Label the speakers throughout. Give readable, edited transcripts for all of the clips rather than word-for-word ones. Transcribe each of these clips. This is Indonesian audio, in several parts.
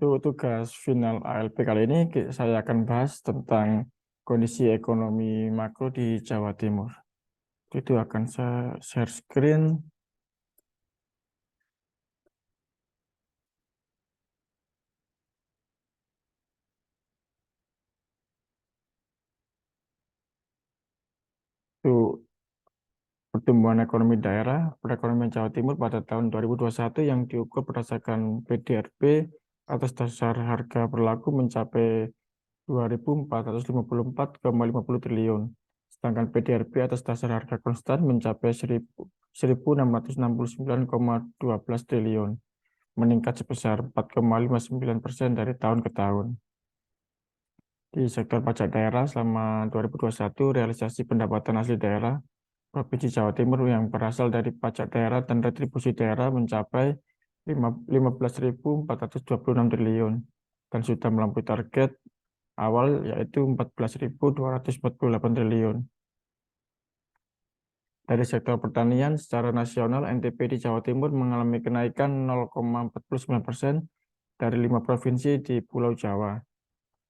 Speaker 1: Untuk tugas final ALP kali ini saya akan bahas tentang kondisi ekonomi makro di Jawa Timur. Itu akan saya share screen. Itu pertumbuhan ekonomi daerah perekonomian Jawa Timur pada tahun 2021 yang diukur berdasarkan PDRB atas dasar harga berlaku mencapai 2.454,50 triliun. Sedangkan PDRB atas dasar harga konstan mencapai 1.669,12 triliun, meningkat sebesar 4,59% dari tahun ke tahun. Di sektor pajak daerah selama 2021, realisasi pendapatan asli daerah Provinsi Jawa Timur yang berasal dari pajak daerah dan retribusi daerah mencapai 15.426 triliun dan sudah melampaui target awal yaitu 14.248 triliun. Dari sektor pertanian secara nasional, NTP di Jawa Timur mengalami kenaikan 0,49% dari 5 provinsi di Pulau Jawa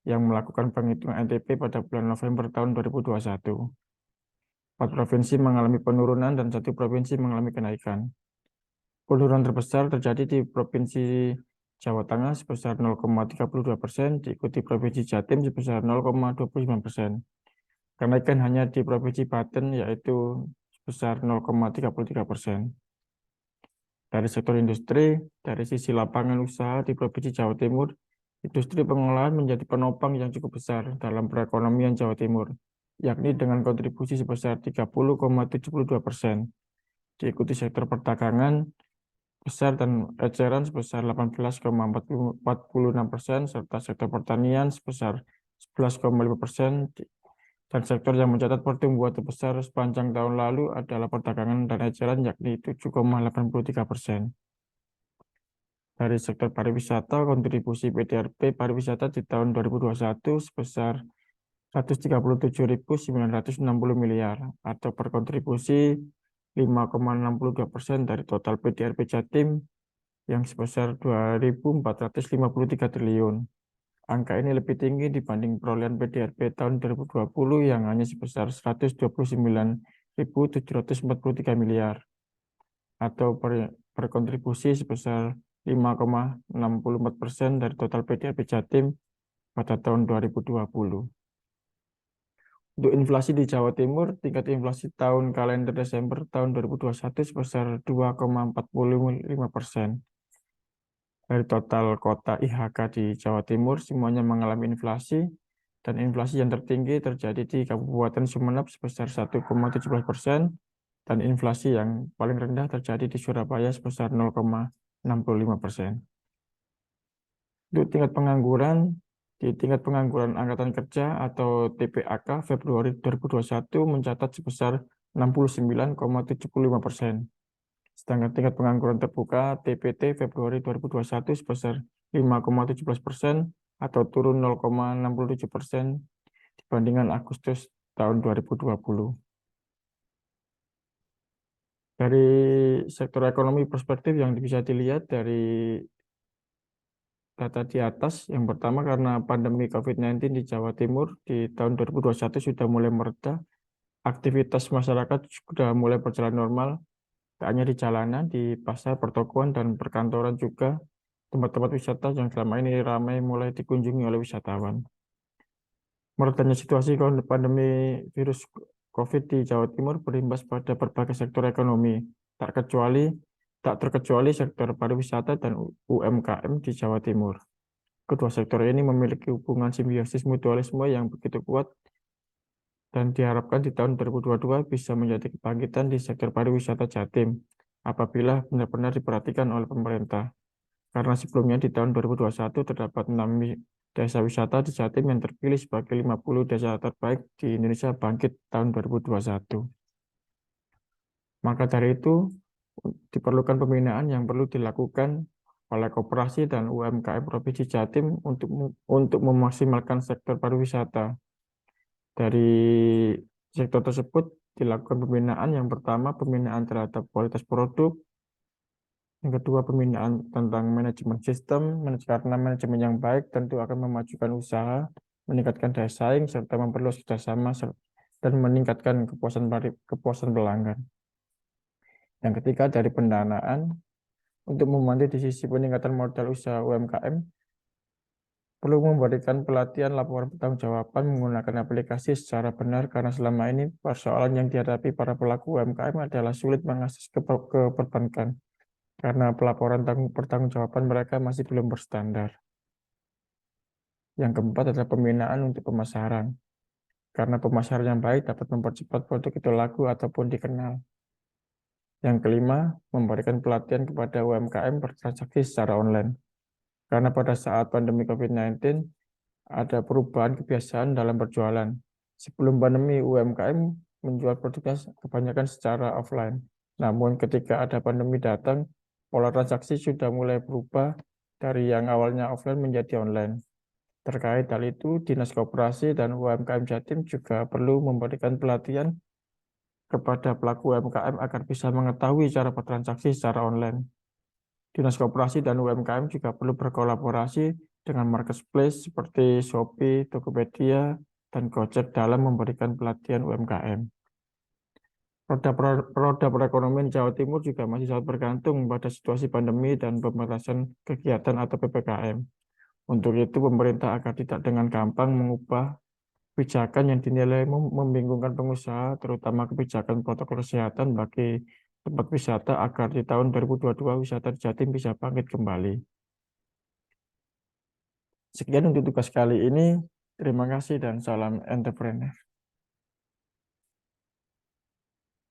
Speaker 1: yang melakukan penghitungan NTP pada bulan November tahun 2021. 4 provinsi mengalami penurunan dan 1 provinsi mengalami kenaikan. Penurunan terbesar terjadi di Provinsi Jawa Tengah sebesar 0,32%, diikuti Provinsi Jatim sebesar 0,29%. Kenaikan hanya di Provinsi Banten yaitu sebesar 0,33%. Dari sektor industri, dari sisi lapangan usaha di Provinsi Jawa Timur, industri pengolahan menjadi penopang yang cukup besar dalam perekonomian Jawa Timur, yakni dengan kontribusi sebesar 30,72%. Diikuti sektor perdagangan besar dan eceran sebesar 18,46%, serta sektor pertanian sebesar 11,5%, dan sektor yang mencatat pertumbuhan terbesar sepanjang tahun lalu adalah perdagangan dan eceran yakni 7,83%. Dari sektor pariwisata, kontribusi PDRB pariwisata di tahun 2021 sebesar 137.960 miliar atau berkontribusi 5,62% dari total PDRB Jatim yang sebesar 2.453 triliun. Angka ini lebih tinggi dibanding perolehan PDRB tahun 2020 yang hanya sebesar 129.743 miliar atau berkontribusi sebesar 5,64% dari total PDRB Jatim pada tahun 2020. Untuk inflasi di Jawa Timur, tingkat inflasi tahun kalender Desember tahun 2021 sebesar 2,45%. Dari total kota IHK di Jawa Timur, semuanya mengalami inflasi, dan inflasi yang tertinggi terjadi di Kabupaten Sumeneb sebesar 1,17%, dan inflasi yang paling rendah terjadi di Surabaya sebesar 0,65%. Untuk tingkat pengangguran, di tingkat pengangguran Angkatan Kerja atau TPAK Februari 2021 mencatat sebesar 69,75%. Sedangkan tingkat pengangguran terbuka TPT Februari 2021 sebesar 5,17% atau turun 0,67% dibandingkan Agustus tahun 2020. Dari sektor ekonomi perspektif yang bisa dilihat dari data di atas, yang pertama karena pandemi COVID-19 di Jawa Timur di tahun 2021 sudah mulai mereda, aktivitas masyarakat sudah mulai berjalan normal, tak hanya di jalanan, di pasar, pertokoan, dan perkantoran juga, tempat-tempat wisata yang selama ini ramai mulai dikunjungi oleh wisatawan. Meredanya situasi pandemi virus COVID di Jawa Timur berimbas pada berbagai sektor ekonomi, tak terkecuali sektor pariwisata dan UMKM di Jawa Timur. Kedua sektor ini memiliki hubungan simbiosis mutualisme yang begitu kuat dan diharapkan di tahun 2022 bisa menjadi kebangkitan di sektor pariwisata Jatim apabila benar-benar diperhatikan oleh pemerintah. Karena sebelumnya di tahun 2021 terdapat 6 desa wisata di Jatim yang terpilih sebagai 50 desa terbaik di Indonesia bangkit tahun 2021. Maka dari itu diperlukan pembinaan yang perlu dilakukan oleh koperasi dan UMKM Provinsi Jatim untuk memaksimalkan sektor pariwisata. Dari sektor tersebut dilakukan pembinaan yang pertama, pembinaan terhadap kualitas produk, Yang kedua, pembinaan tentang manajemen sistem, karena manajemen yang baik tentu akan memajukan usaha, meningkatkan daya saing, serta memperluas kerjasama, dan meningkatkan kepuasan pelanggan. Yang ketiga, dari pendanaan, untuk membantu di sisi peningkatan modal usaha UMKM, perlu memberikan pelatihan laporan pertanggungjawaban menggunakan aplikasi secara benar, karena selama ini persoalan yang dihadapi para pelaku UMKM adalah sulit mengakses ke perbankan karena pelaporan pertanggungjawaban mereka masih belum berstandar. Yang keempat adalah pembinaan untuk pemasaran, karena pemasaran yang baik dapat mempercepat produk itu laku ataupun dikenal. Yang kelima, memberikan pelatihan kepada UMKM bertransaksi secara online, karena pada saat pandemi COVID-19 ada perubahan kebiasaan dalam berjualan. Sebelum pandemi, UMKM menjual produknya kebanyakan secara offline. Namun ketika ada pandemi datang, pola transaksi sudah mulai berubah dari yang awalnya offline menjadi online. Terkait hal itu, Dinas Koperasi dan UMKM Jatim juga perlu memberikan pelatihan kepada pelaku UMKM agar bisa mengetahui cara bertransaksi secara online. Dinas Koperasi dan UMKM juga perlu berkolaborasi dengan marketplace seperti Shopee, Tokopedia, dan Gojek dalam memberikan pelatihan UMKM. Roda perekonomian Jawa Timur juga masih sangat bergantung pada situasi pandemi dan pembatasan kegiatan atau PPKM. Untuk itu, pemerintah agar tidak dengan gampang mengubah kebijakan yang dinilai membingungkan pengusaha, terutama kebijakan protokol kesehatan bagi tempat wisata, agar di tahun 2022 wisata di Jatim bisa bangkit kembali. Sekian untuk tugas kali ini. Terima kasih dan salam entrepreneur.